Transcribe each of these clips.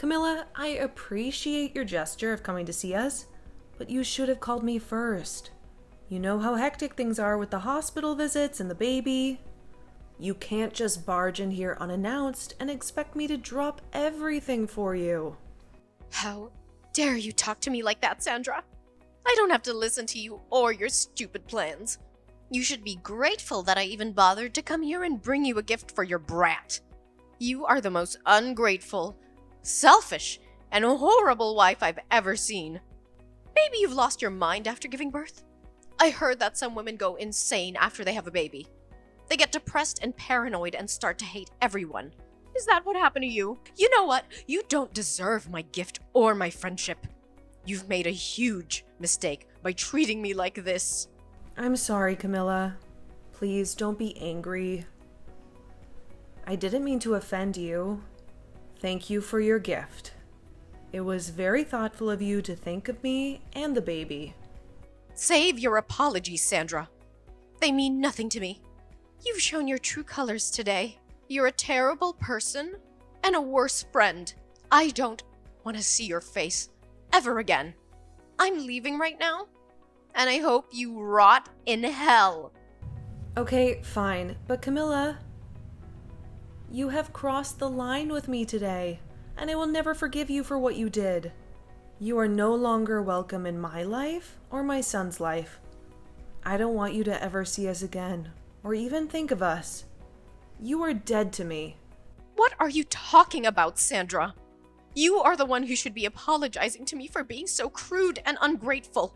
Camilla, I appreciate your gesture of coming to see us, but you should have called me first. You know how hectic things are with the hospital visits and the baby. You can't just barge in here unannounced and expect me to drop everything for you. How dare you talk to me like that, Sandra? I don't have to listen to you or your stupid plans. You should be grateful that I even bothered to come here and bring you a gift for your brat. You are the most ungrateful, selfish, and horrible wife I've ever seen. Maybe you've lost your mind after giving birth? I heard that some women go insane after they have a baby. They get depressed and paranoid and start to hate everyone. Is that what happened to you? You know what? You don't deserve my gift or my friendship. You've made a huge mistake by treating me like this. I'm sorry, Camilla. Please don't be angry. I didn't mean to offend you. Thank you for your gift. It was very thoughtful of you to think of me and the baby. Save your apologies, Sandra. They mean nothing to me. You've shown your true colors today. You're a terrible person and a worse friend. I don't want to see your face ever again. I'm leaving right now, and I hope you rot in hell. Okay, fine. But Camilla, you have crossed the line with me today, and I will never forgive you for what you did. You are no longer welcome in my life or my son's life. I don't want you to ever see us again, or even think of us. You are dead to me. What are you talking about, Sandra? You are the one who should be apologizing to me for being so crude and ungrateful.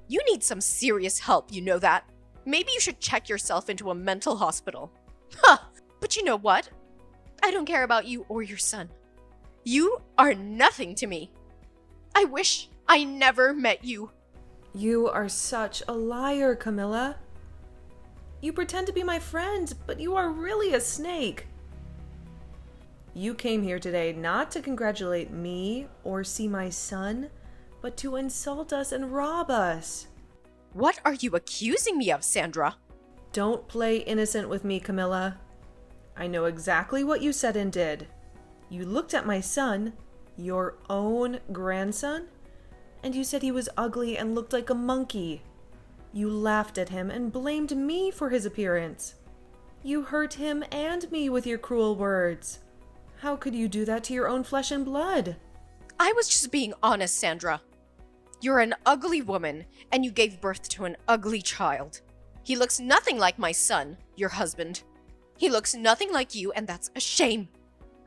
You need some serious help, you know that. Maybe you should check yourself into a mental hospital. Huh, but you know what? I don't care about you or your son. You are nothing to me. I wish I never met you. You are such a liar, Camilla. You pretend to be my friend, but you are really a snake. You came here today not to congratulate me or see my son, but to insult us and rob us. What are you accusing me of, Sandra? Don't play innocent with me, Camilla. I know exactly what you said and did. You looked at my son, your own grandson, and you said he was ugly and looked like a monkey. You laughed at him and blamed me for his appearance. You hurt him and me with your cruel words. How could you do that to your own flesh and blood? I was just being honest, Sandra. You're an ugly woman, and you gave birth to an ugly child. He looks nothing like my son, your husband. He looks nothing like you, and that's a shame.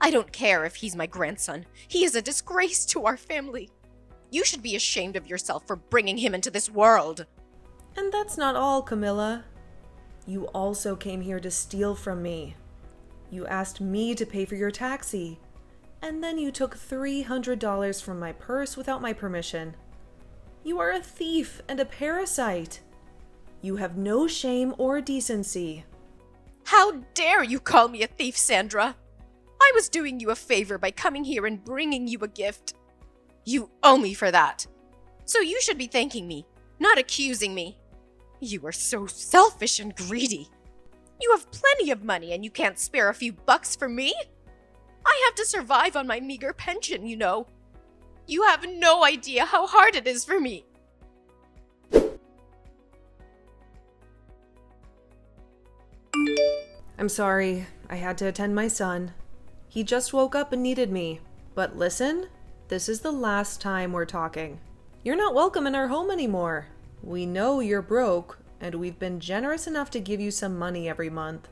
I don't care if he's my grandson. He is a disgrace to our family. You should be ashamed of yourself for bringing him into this world. And that's not all, Camilla. You also came here to steal from me. You asked me to pay for your taxi, and then you took $300 from my purse without my permission. You are a thief and a parasite. You have no shame or decency. How dare you call me a thief, Sandra? I was doing you a favor by coming here and bringing you a gift. You owe me for that. So you should be thanking me, not accusing me. You are so selfish and greedy. You have plenty of money and you can't spare a few bucks for me? I have to survive on my meager pension, you know. You have no idea how hard it is for me. I'm sorry. I had to attend my son. He just woke up and needed me. But listen, this is the last time we're talking. You're not welcome in our home anymore. We know you're broke, and we've been generous enough to give you some money every month.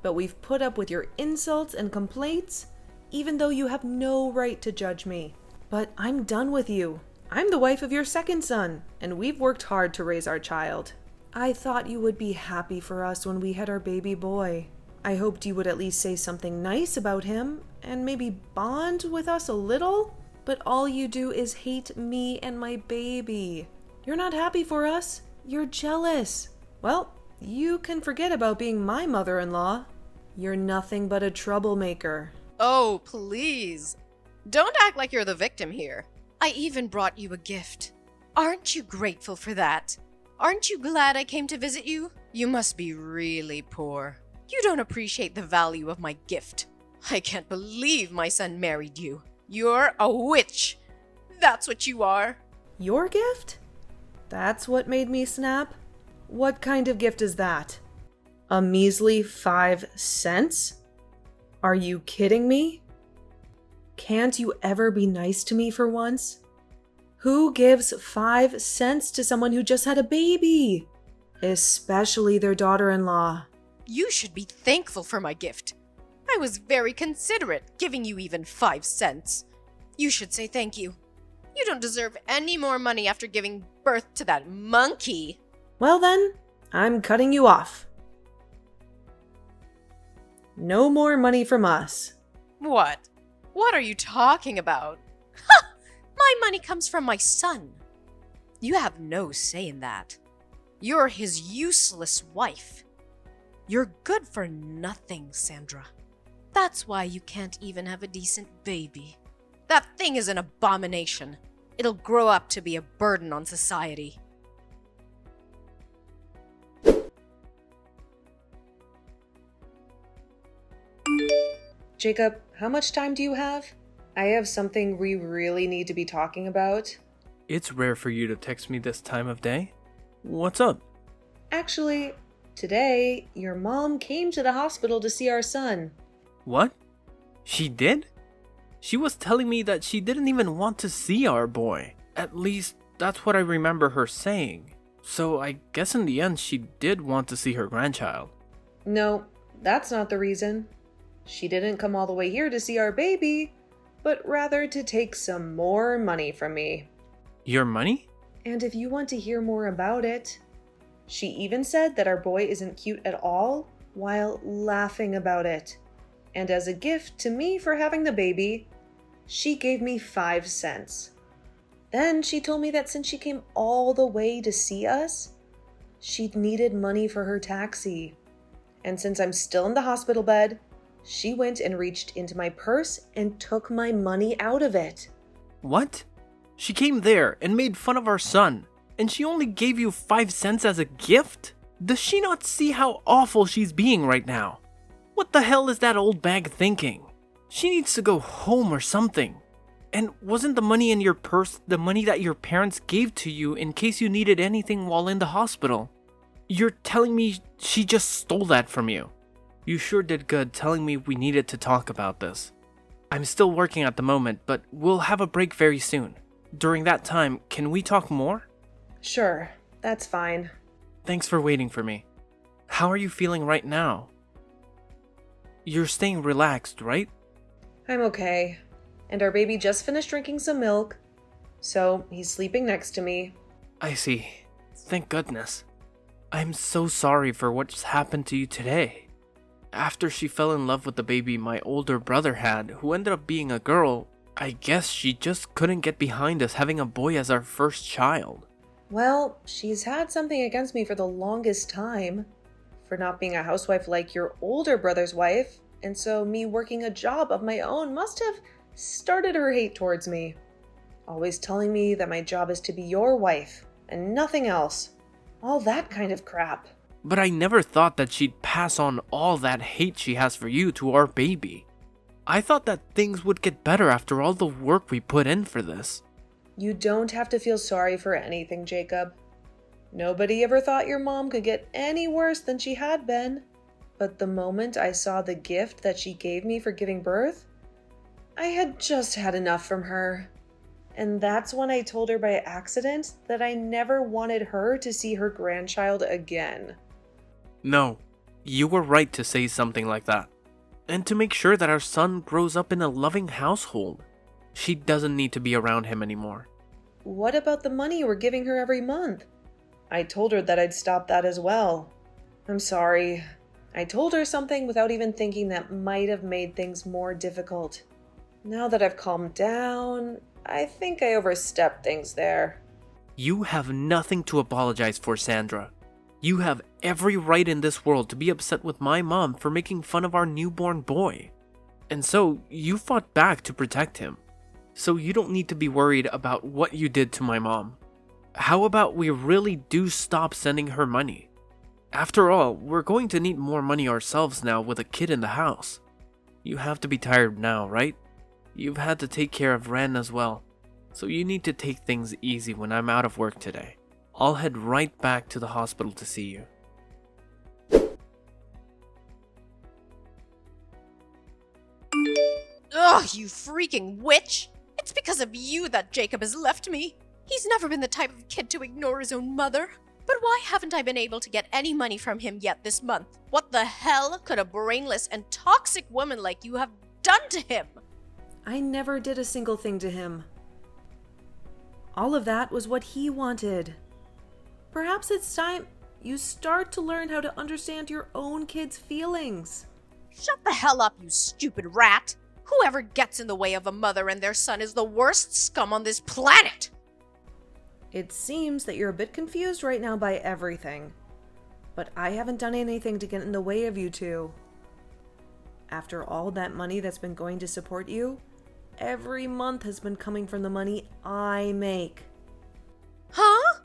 But we've put up with your insults and complaints, even though you have no right to judge me. But I'm done with you. I'm the wife of your second son, and we've worked hard to raise our child. I thought you would be happy for us when we had our baby boy. I hoped you would at least say something nice about him, and maybe bond with us a little. But all you do is hate me and my baby. You're not happy for us. You're jealous. Well, you can forget about being my mother-in-law. You're nothing but a troublemaker. Oh, please. Don't act like you're the victim here. I even brought you a gift. Aren't you grateful for that? Aren't you glad I came to visit you? You must be really poor. You don't appreciate the value of my gift. I can't believe my son married you. You're a witch. That's what you are. Your gift? That's what made me snap? What kind of gift is that? A measly 5 cents? Are you kidding me? Can't you ever be nice to me for once? Who gives 5 cents to someone who just had a baby? Especially their daughter-in-law. You should be thankful for my gift. I was very considerate, giving you even 5 cents. You should say thank you. You don't deserve any more money after giving birth to that monkey. Well then, I'm cutting you off. No more money from us. What? What are you talking about? Ha! My money comes from my son. You have no say in that. You're his useless wife. You're good for nothing, Sandra. That's why you can't even have a decent baby. That thing is an abomination. It'll grow up to be a burden on society. Jacob, how much time do you have? I have something we really need to be talking about. It's rare for you to text me this time of day. What's up? Actually, today, your mom came to the hospital to see our son. What? She did? She was telling me that she didn't even want to see our boy. At least, that's what I remember her saying. So I guess in the end she did want to see her grandchild. No, that's not the reason. She didn't come all the way here to see our baby, but rather to take some more money from me. Your money? And if you want to hear more about it, she even said that our boy isn't cute at all while laughing about it. And as a gift to me for having the baby, she gave me 5 cents. Then she told me that since she came all the way to see us, she'd needed money for her taxi. And since I'm still in the hospital bed, she went and reached into my purse and took my money out of it. What? She came there and made fun of our son, and she only gave you 5 cents as a gift? Does she not see how awful she's being right now? What the hell is that old bag thinking? She needs to go home or something. And wasn't the money in your purse the money that your parents gave to you in case you needed anything while in the hospital? You're telling me she just stole that from you? You sure did good telling me we needed to talk about this. I'm still working at the moment, but we'll have a break very soon. During that time, can we talk more? Sure, that's fine. Thanks for waiting for me. How are you feeling right now? You're staying relaxed, right? I'm okay. And our baby just finished drinking some milk, so he's sleeping next to me. I see. Thank goodness. I'm so sorry for what's happened to you today. After she fell in love with the baby my older brother had, who ended up being a girl, I guess she just couldn't get behind us having a boy as our first child. Well, she's had something against me for the longest time. For not being a housewife like your older brother's wife, and so me working a job of my own must have started her hate towards me. Always telling me that my job is to be your wife, and nothing else. All that kind of crap. But I never thought that she'd pass on all that hate she has for you to our baby. I thought that things would get better after all the work we put in for this. You don't have to feel sorry for anything, Jacob. Nobody ever thought your mom could get any worse than she had been. But the moment I saw the gift that she gave me for giving birth, I had just had enough from her. And that's when I told her by accident that I never wanted her to see her grandchild again. No, you were right to say something like that. And to make sure that our son grows up in a loving household. She doesn't need to be around him anymore. What about the money you were giving her every month? I told her that I'd stop that as well. I'm sorry. I told her something without even thinking that might have made things more difficult. Now that I've calmed down, I think I overstepped things there. You have nothing to apologize for, Sandra. You have every right in this world to be upset with my mom for making fun of our newborn boy. And so, you fought back to protect him. So you don't need to be worried about what you did to my mom. How about we really do stop sending her money? After all, we're going to need more money ourselves now with a kid in the house. You have to be tired now, right? You've had to take care of Ren as well, so you need to take things easy when I'm out of work today. I'll head right back to the hospital to see you. Ugh, you freaking witch! It's because of you that Jacob has left me. He's never been the type of kid to ignore his own mother. But why haven't I been able to get any money from him yet this month? What the hell could a brainless and toxic woman like you have done to him? I never did a single thing to him. All of that was what he wanted. Perhaps it's time you start to learn how to understand your own kids' feelings. Shut the hell up, you stupid rat! Whoever gets in the way of a mother and their son is the worst scum on this planet! It seems that you're a bit confused right now by everything. But I haven't done anything to get in the way of you two. After all that money that's been going to support you, every month has been coming from the money I make. Huh?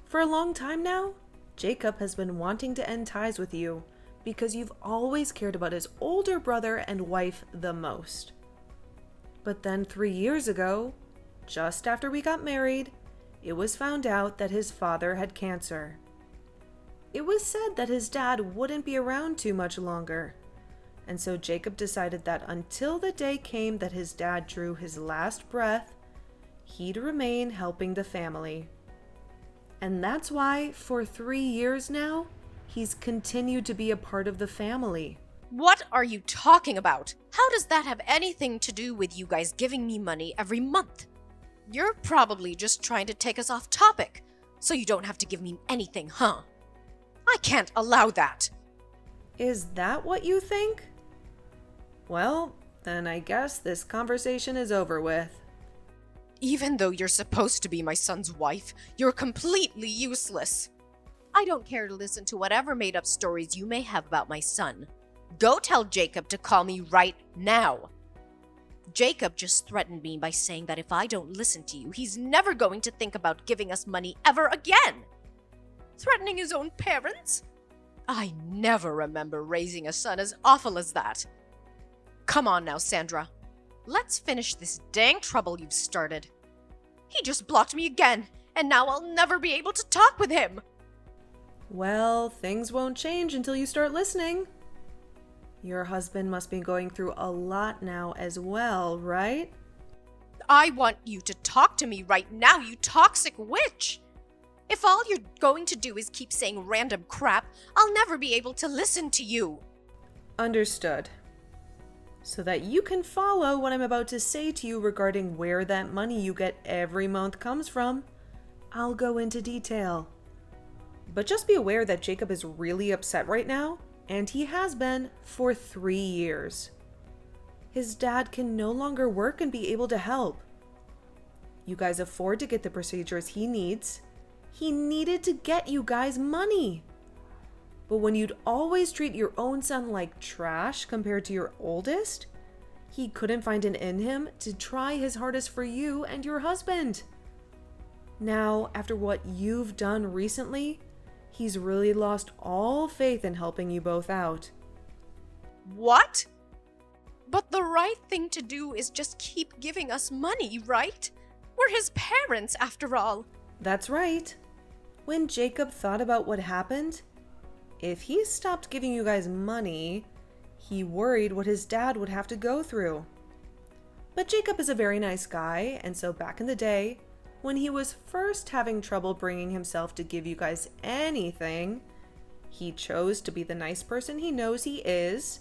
For a long time now, Jacob has been wanting to end ties with you because you've always cared about his older brother and wife the most. But then 3 years ago, just after we got married, it was found out that his father had cancer. It was said that his dad wouldn't be around too much longer, and so Jacob decided that until the day came that his dad drew his last breath, he'd remain helping the family. And that's why, for 3 years now, he's continued to be a part of the family. What are you talking about? How does that have anything to do with you guys giving me money every month? You're probably just trying to take us off topic, so you don't have to give me anything, huh? I can't allow that. Is that what you think? Well, then I guess this conversation is over with. Even though you're supposed to be my son's wife, you're completely useless. I don't care to listen to whatever made-up stories you may have about my son. Go tell Jacob to call me right now. Jacob just threatened me by saying that if I don't listen to you, he's never going to think about giving us money ever again. Threatening his own parents? I never remember raising a son as awful as that. Come on now, Sandra. Let's finish this dang trouble you've started. He just blocked me again, and now I'll never be able to talk with him. Well, things won't change until you start listening. Your husband must be going through a lot now as well, right? I want you to talk to me right now, you toxic witch! If all you're going to do is keep saying random crap, I'll never be able to listen to you. Understood. So that you can follow what I'm about to say to you regarding where that money you get every month comes from, I'll go into detail. But just be aware that Jacob is really upset right now, and he has been for 3 years. His dad can no longer work and be able to help. You guys afford to get the procedures he needs. He needed to get you guys money. But when you'd always treat your own son like trash compared to your oldest, he couldn't find it in him to try his hardest for you and your husband. Now, after what you've done recently, he's really lost all faith in helping you both out. What? But the right thing to do is just keep giving us money, right? We're his parents, after all. That's right. When Jacob thought about what happened, if he stopped giving you guys money, he worried what his dad would have to go through. But Jacob is a very nice guy, and so back in the day, when he was first having trouble bringing himself to give you guys anything, he chose to be the nice person he knows he is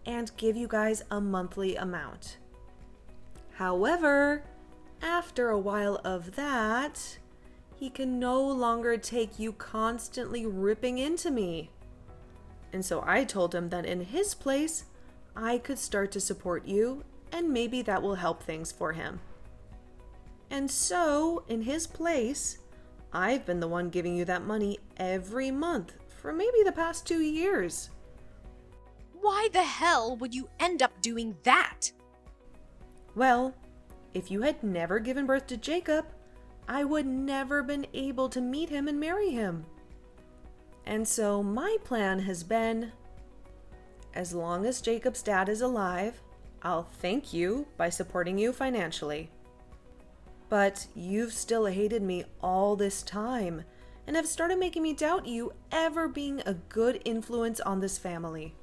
and give you guys a monthly amount. However, after a while of that, he can no longer take you constantly ripping into me. And so I told him that in his place, I could start to support you, and maybe that will help things for him. And so, in his place, I've been the one giving you that money every month for maybe the past 2 years. Why the hell would you end up doing that? Well, if you had never given birth to Jacob, I would never been able to meet him and marry him. And so my plan has been, as long as Jacob's dad is alive, I'll thank you by supporting you financially. But you've still hated me all this time and have started making me doubt you ever being a good influence on this family.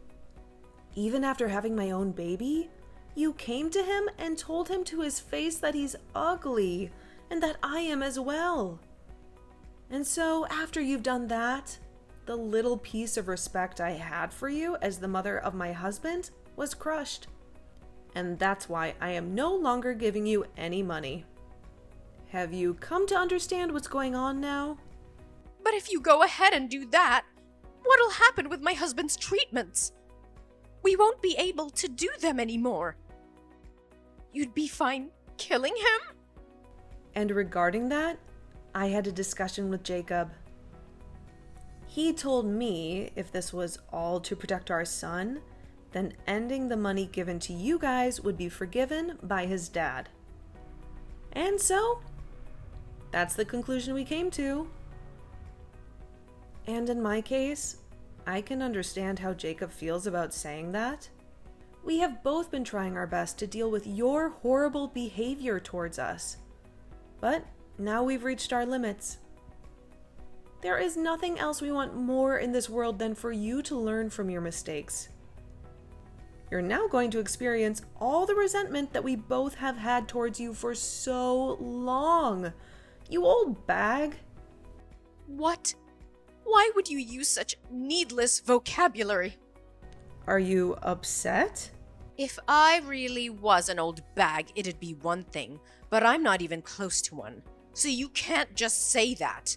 Even after having my own baby, you came to him and told him to his face that he's ugly and that I am as well. And so after you've done that, the little piece of respect I had for you as the mother of my husband was crushed. And that's why I am no longer giving you any money. Have you come to understand what's going on now? But if you go ahead and do that, what'll happen with my husband's treatments? We won't be able to do them anymore. You'd be fine killing him? And regarding that, I had a discussion with Jacob. He told me if this was all to protect our son, then ending the money given to you guys would be forgiven by his dad. And so, that's the conclusion we came to. And in my case, I can understand how Jacob feels about saying that. We have both been trying our best to deal with your horrible behavior towards us. But now we've reached our limits. There is nothing else we want more in this world than for you to learn from your mistakes. You're now going to experience all the resentment that we both have had towards you for so long. You old bag. What? Why would you use such needless vocabulary? Are you upset? If I really was an old bag, it'd be one thing, but I'm not even close to one. So you can't just say that.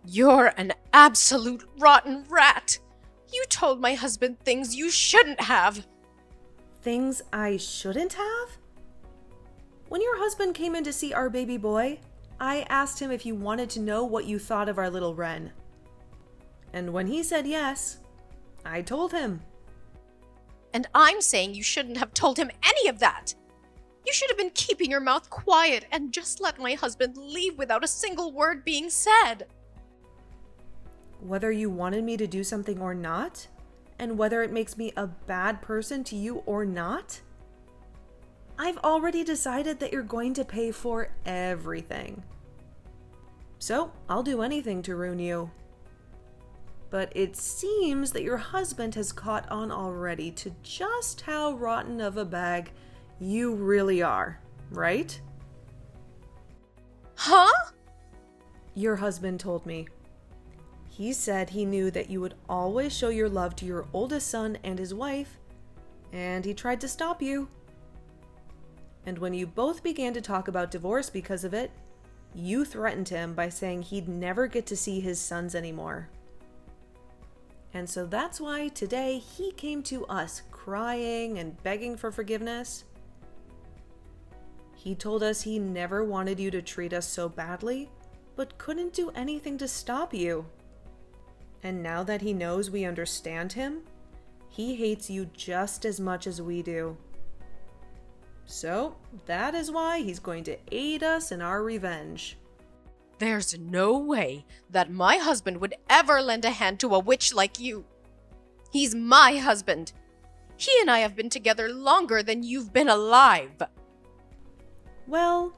You're an absolute rotten rat. You told my husband things you shouldn't have. Things I shouldn't have? When your husband came in to see our baby boy, I asked him if you wanted to know what you thought of our little Wren. And when he said yes, I told him. And I'm saying you shouldn't have told him any of that. You should have been keeping your mouth quiet and just let my husband leave without a single word being said. Whether you wanted me to do something or not, and whether it makes me a bad person to you or not, I've already decided that you're going to pay for everything. So I'll do anything to ruin you. But it seems that your husband has caught on already to just how rotten of a bag you really are, right? Huh? Your husband told me. He said he knew that you would always show your love to your oldest son and his wife, and he tried to stop you. And when you both began to talk about divorce because of it, you threatened him by saying he'd never get to see his sons anymore. And so that's why today he came to us crying and begging for forgiveness. He told us he never wanted you to treat us so badly, but couldn't do anything to stop you. And now that he knows we understand him, he hates you just as much as we do. So that is why he's going to aid us in our revenge. There's no way that my husband would ever lend a hand to a witch like you. He's my husband. He and I have been together longer than you've been alive. Well,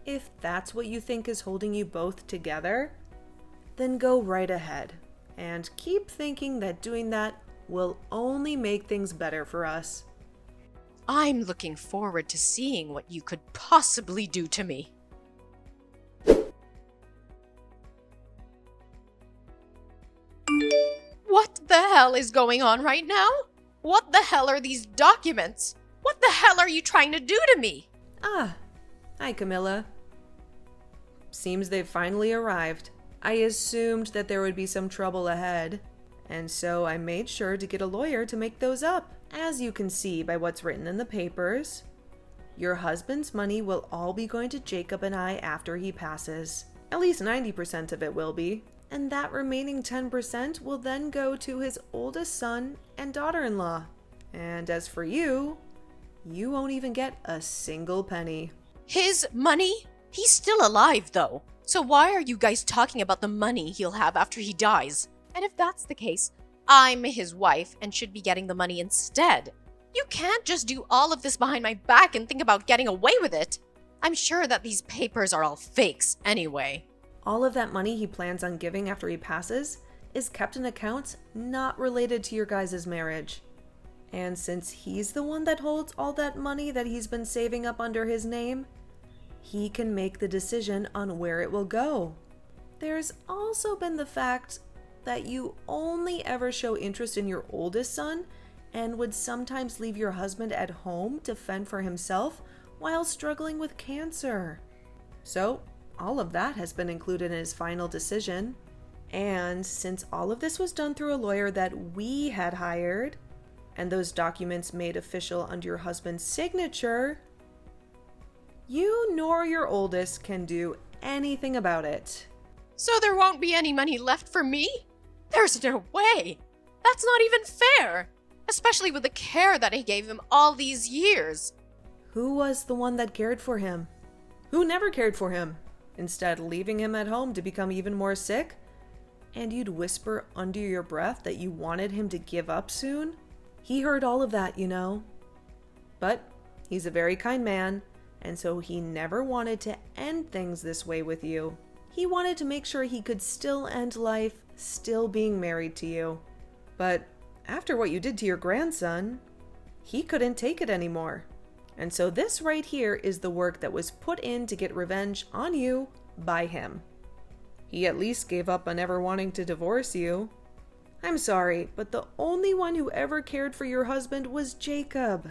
if that's what you think is holding you both together, then go right ahead and keep thinking that doing that will only make things better for us. I'm looking forward to seeing what you could possibly do to me. What the hell is going on right now? What the hell are these documents? What the hell are you trying to do to me? Ah, hi Camilla. Seems they've finally arrived. I assumed that there would be some trouble ahead, and so I made sure to get a lawyer to make those up. As you can see by what's written in the papers, your husband's money will all be going to Jacob and I after he passes. At least 90% of it will be. And that remaining 10% will then go to his oldest son and daughter-in-law. And as for you, you won't even get a single penny. His money? He's still alive, though. So why are you guys talking about the money he'll have after he dies? And if that's the case, I'm his wife and should be getting the money instead. You can't just do all of this behind my back and think about getting away with it. I'm sure that these papers are all fakes anyway. All of that money he plans on giving after he passes is kept in accounts not related to your guys' marriage. And since he's the one that holds all that money that he's been saving up under his name, he can make the decision on where it will go. There's also been the fact that you only ever show interest in your oldest son and would sometimes leave your husband at home to fend for himself while struggling with cancer. So, all of that has been included in his final decision. And since all of this was done through a lawyer that we had hired, and those documents made official under your husband's signature, you nor your oldest can do anything about it. So there won't be any money left for me? There's no way. That's not even fair. Especially with the care that I gave him all these years. Who was the one that cared for him? Who never cared for him? Instead, leaving him at home to become even more sick? And you'd whisper under your breath that you wanted him to give up soon? He heard all of that, you know. But he's a very kind man, and so he never wanted to end things this way with you. He wanted to make sure he could still end life still being married to you. But after what you did to your grandson, he couldn't take it anymore. And so this right here is the work that was put in to get revenge on you by him. He at least gave up on ever wanting to divorce you. I'm sorry, but the only one who ever cared for your husband was Jacob.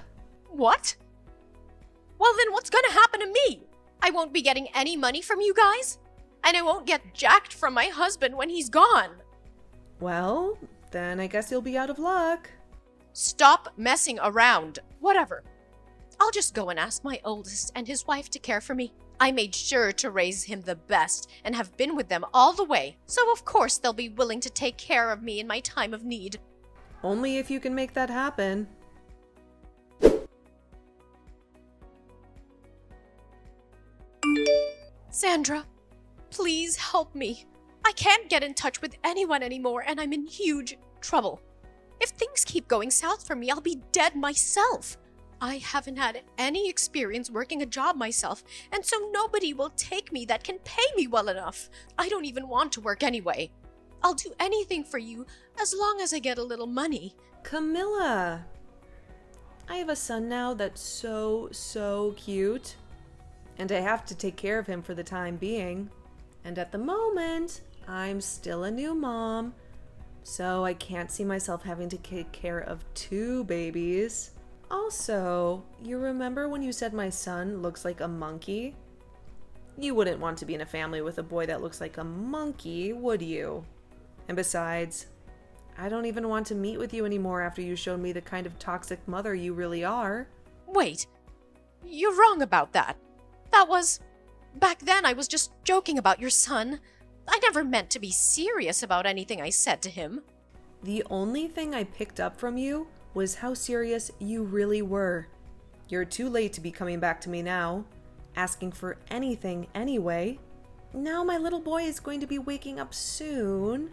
What? Well, then what's gonna happen to me? I won't be getting any money from you guys? And I won't get jacked from my husband when he's gone. Well, then I guess you'll be out of luck. Stop messing around. Whatever. I'll just go and ask my oldest and his wife to care for me. I made sure to raise him the best and have been with them all the way, so of course they'll be willing to take care of me in my time of need. Only if you can make that happen. Sandra, please help me. I can't get in touch with anyone anymore and I'm in huge trouble. If things keep going south for me, I'll be dead myself. I haven't had any experience working a job myself, and so nobody will take me that can pay me well enough. I don't even want to work anyway. I'll do anything for you as long as I get a little money. Camilla! I have a son now that's so cute. And I have to take care of him for the time being. And at the moment, I'm still a new mom. So I can't see myself having to take care of 2 babies. Also, you remember when you said my son looks like a monkey? You wouldn't want to be in a family with a boy that looks like a monkey, would you? And besides, I don't even want to meet with you anymore after you showed me the kind of toxic mother you really are. Wait, you're wrong about that. Back then I was just joking about your son. I never meant to be serious about anything I said to him. The only thing I picked up from you was how serious you really were. You're too late to be coming back to me now, asking for anything anyway. Now my little boy is going to be waking up soon.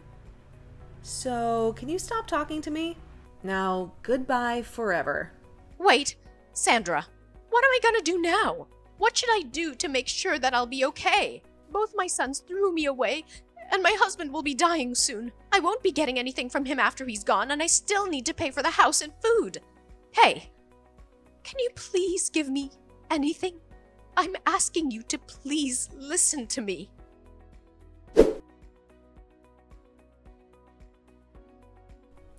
So, can you stop talking to me? Now, goodbye forever. Wait, Sandra, what am I gonna do now? What should I do to make sure that I'll be okay? Both my sons threw me away, and my husband will be dying soon. I won't be getting anything from him after he's gone, and I still need to pay for the house and food. Hey, can you please give me anything? I'm asking you to please listen to me.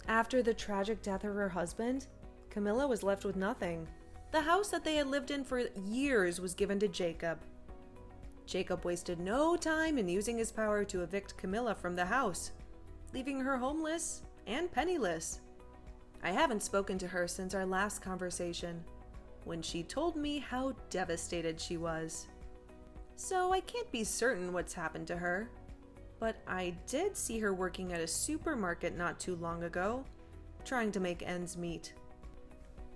After the tragic death of her husband, Camilla was left with nothing. The house that they had lived in for years was given to Jacob. Jacob wasted no time in using his power to evict Camilla from the house, leaving her homeless and penniless. I haven't spoken to her since our last conversation, when she told me how devastated she was. So I can't be certain what's happened to her, but I did see her working at a supermarket not too long ago, trying to make ends meet.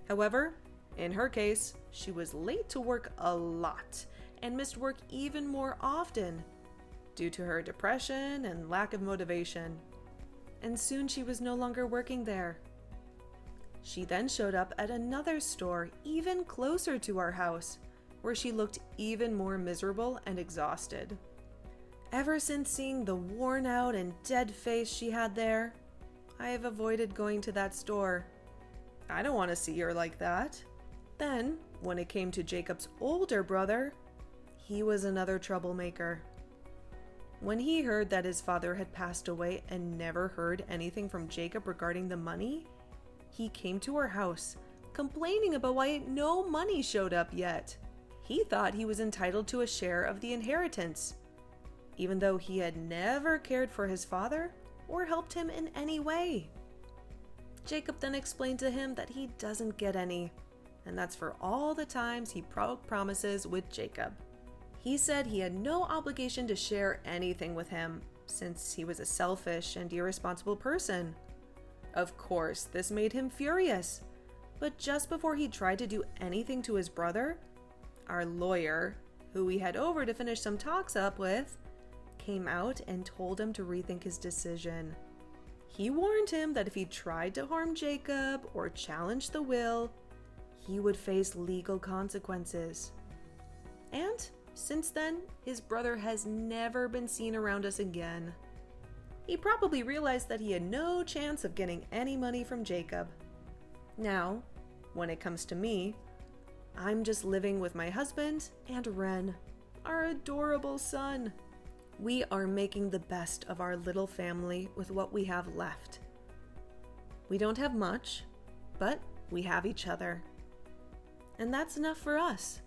However, in her case, she was late to work a lot and missed work even more often due to her depression and lack of motivation. and soon she was no longer working there. She then showed up at another store even closer to our house, where she looked even more miserable and exhausted. Ever since seeing the worn out and dead face she had there, I have avoided going to that store. I don't want to see her like that. Then, when it came to Jacob's older brother, he was another troublemaker. When he heard that his father had passed away and never heard anything from Jacob regarding the money, he came to our house, complaining about why no money showed up yet. He thought he was entitled to a share of the inheritance, even though he had never cared for his father or helped him in any way. Jacob then explained to him that he doesn't get any, and that's for all the times he broke promises with Jacob. He said he had no obligation to share anything with him, since he was a selfish and irresponsible person. Of course, this made him furious, but just before he tried to do anything to his brother, our lawyer, who we had over to finish some talks up with, came out and told him to rethink his decision. He warned him that if he tried to harm Jacob or challenge the will, he would face legal consequences. And since then, his brother has never been seen around us again. He probably realized that he had no chance of getting any money from Jacob. Now, when it comes to me, I'm just living with my husband and Ren, our adorable son. We are making the best of our little family with what we have left. We don't have much, but we have each other. And that's enough for us.